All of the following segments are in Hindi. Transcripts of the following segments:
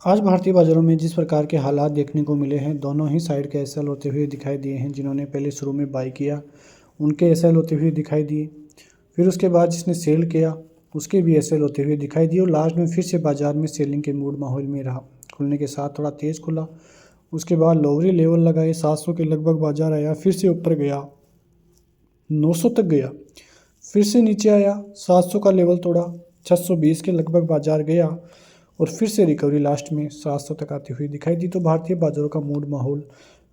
आज भारतीय बाजारों में जिस प्रकार के हालात देखने को मिले हैं, दोनों ही साइड के एसएल होते हुए दिखाई दिए हैं। जिन्होंने पहले शुरू में बाई किया उनके एसएल होते हुए दिखाई दिए, फिर उसके बाद जिसने सेल किया उसके भी एसएल होते हुए दिखाई दिए और लास्ट में फिर से बाजार में सेलिंग के मूड माहौल में रहा। खुलने के साथ थोड़ा तेज़ खुला, उसके बाद लोअरी लेवल लगाए 700 के लगभग बाजार आया, फिर से ऊपर गया 900 तक गया, फिर से नीचे आया 700 का लेवल तोड़ा 620 के लगभग बाजार गया और फिर से रिकवरी लास्ट में 700 तक आती हुई दिखाई दी। तो भारतीय बाजारों का मूड माहौल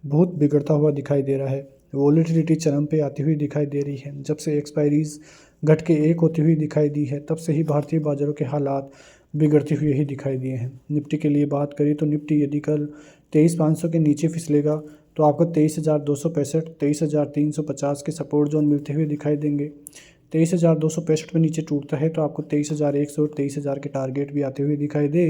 बहुत बिगड़ता हुआ दिखाई दे रहा है। वॉलेटिलिटी चरम पे आती हुई दिखाई दे रही है। जब से एक्सपायरीज घट के 1 होती हुई दिखाई दी है, तब से ही भारतीय बाजारों के हालात बिगड़ते हुए ही दिखाई दिए हैं। निफ्टी के लिए बात करें तो निफ्टी यदि कल 23,500 के नीचे फिसलेगा तो आपको 23,265, 23,350 के सपोर्ट जोन मिलते हुए दिखाई देंगे। 23,265 में नीचे टूटता है तो आपको 23,100 और 23,000 के टारगेट भी आते हुए दिखाई दे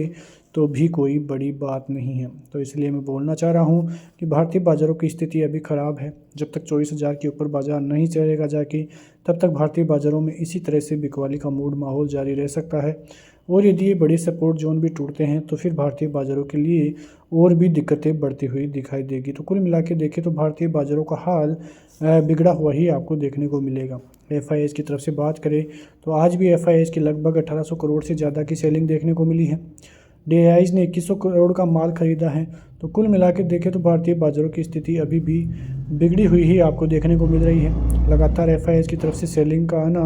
तो भी कोई बड़ी बात नहीं है। तो इसलिए मैं बोलना चाह रहा हूँ कि भारतीय बाज़ारों की स्थिति अभी ख़राब है। जब तक 24,000 के ऊपर बाज़ार नहीं चलेगा जाके, तब तक भारतीय बाज़ारों में इसी तरह से बिकवाली का मूड माहौल जारी रह सकता है। और यदि ये बड़े सपोर्ट जोन भी टूटते हैं तो फिर भारतीय बाज़ारों के लिए और भी दिक्कतें बढ़ती हुई दिखाई देगी। तो कुल मिला के देखें तो भारतीय बाज़ारों का हाल बिगड़ा हुआ ही आपको देखने को मिलेगा। एफआईआईज़ की तरफ से बात करें तो आज भी एफआईआईज़ की लगभग 1800 करोड़ से ज़्यादा की सेलिंग देखने को मिली है। डीआईआईज़ ने 2100 करोड़ का माल खरीदा है। तो कुल मिला के देखें तो भारतीय बाज़ारों की स्थिति अभी भी बिगड़ी हुई ही आपको देखने को मिल रही है। लगातार एफआईआईज़ की तरफ से सेलिंग का आना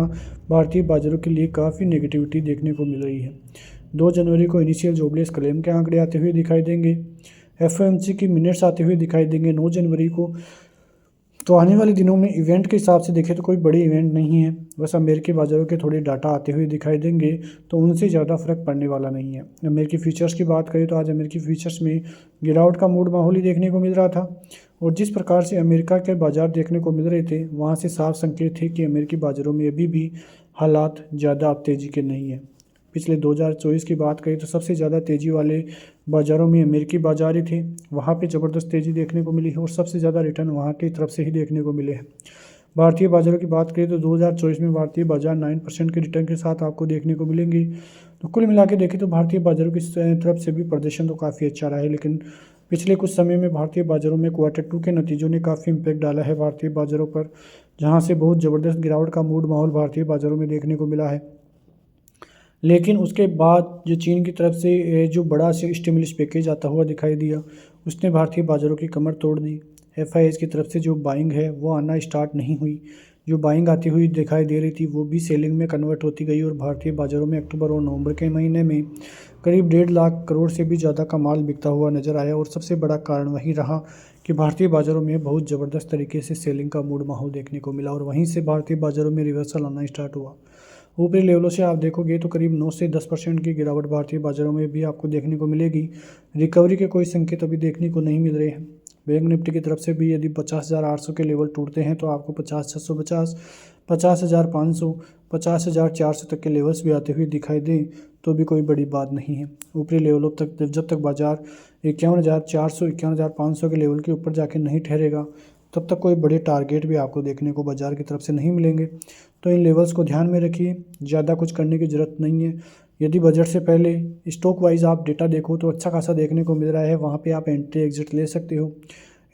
भारतीय बाज़ारों के लिए काफ़ी नेगेटिविटी देखने को मिल रही है। 2 जनवरी को इनिशियल जॉबलेस क्लेम के आंकड़े आते हुए दिखाई देंगे। एफओएमसी की मिनट्स आते हुए दिखाई देंगे 9 जनवरी को। तो आने वाले दिनों में इवेंट के हिसाब से देखें तो कोई बड़ी इवेंट नहीं है, बस अमेरिकी बाज़ारों के थोड़े डाटा आते हुए दिखाई देंगे तो उनसे ज़्यादा फ़र्क पड़ने वाला नहीं है। अमेरिकी फ्यूचर्स की बात करें तो आज अमेरिकी फ्यूचर्स में गिरावट का मूड माहौल ही देखने को मिल रहा था और जिस प्रकार से अमेरिका के बाज़ार देखने को मिल रहे थे, वहाँ से साफ संकेत थे कि अमेरिकी बाज़ारों में अभी भी हालात ज़्यादा अब तेज़ी के नहीं हैं। पिछले 2024 की बात करें तो सबसे ज़्यादा तेज़ी वाले बाज़ारों में अमेरिकी बाज़ार ही थे। वहाँ पे ज़बरदस्त तेज़ी देखने को मिली है और सबसे ज़्यादा रिटर्न वहाँ की तरफ से ही देखने को मिले हैं। भारतीय बाज़ारों की बात करें तो 2024 में भारतीय बाज़ार 9% के रिटर्न के साथ आपको देखने को मिलेंगी। तो कुल मिला के देखें तो भारतीय बाज़ारों की तरफ से भी प्रदर्शन तो काफ़ी अच्छा रहा है, लेकिन पिछले कुछ समय में भारतीय बाज़ारों में Q2 के नतीजों ने काफ़ी इम्पैक्ट डाला है भारतीय बाज़ारों पर, जहाँ से बहुत ज़बरदस्त गिरावट का मूड माहौल भारतीय बाज़ारों में देखने को मिला है। लेकिन उसके बाद जो चीन की तरफ से जो बड़ा स्टिमुलस पैकेज आता हुआ दिखाई दिया, उसने भारतीय बाज़ारों की कमर तोड़ दी। एफआईआईज़ की तरफ से जो बाइंग है वो आना स्टार्ट नहीं हुई। जो बाइंग आती हुई दिखाई दे रही थी वो भी सेलिंग में कन्वर्ट होती गई और भारतीय बाज़ारों में अक्टूबर और नवंबर के महीने में करीब 1.5 लाख करोड़ से भी ज़्यादा का माल बिकता हुआ नजर आया और सबसे बड़ा कारण वही रहा कि भारतीय बाज़ारों में बहुत ज़बरदस्त तरीके से सेलिंग का मूड माहौल देखने को मिला और वहीं से भारतीय बाज़ारों में रिवर्सल आना स्टार्ट हुआ। ऊपरी लेवलों से आप देखोगे तो करीब 9 से 10% की गिरावट भारतीय बाज़ारों में भी आपको देखने को मिलेगी। रिकवरी के कोई संकेत अभी देखने को नहीं मिल रहे हैं। बैंक निफ्टी की तरफ से भी यदि 50,800 के लेवल टूटते हैं तो आपको 50,650, 50,500, 50,400 तक के लेवल्स भी आते हुए दिखाई दें तो भी कोई बड़ी बात नहीं है। ऊपरी लेवलों तक जब तक बाजार 51,400, 51,500 के लेवल के ऊपर जाके नहीं ठहरेगा, तब तक कोई बड़े टारगेट भी आपको देखने को बाज़ार की तरफ से नहीं मिलेंगे। तो इन लेवल्स को ध्यान में रखिए, ज़्यादा कुछ करने की ज़रूरत नहीं है। यदि बजट से पहले स्टॉक वाइज आप डेटा देखो तो अच्छा खासा देखने को मिल रहा है, वहाँ पे आप एंट्री एग्जिट ले सकते हो।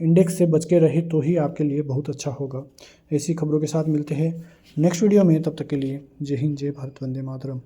इंडेक्स से बच के रहे तो ही आपके लिए बहुत अच्छा होगा। ऐसी खबरों के साथ मिलते हैं नेक्स्ट वीडियो में, तब तक के लिए जय हिंद, जय भारत, वंदे मातरम।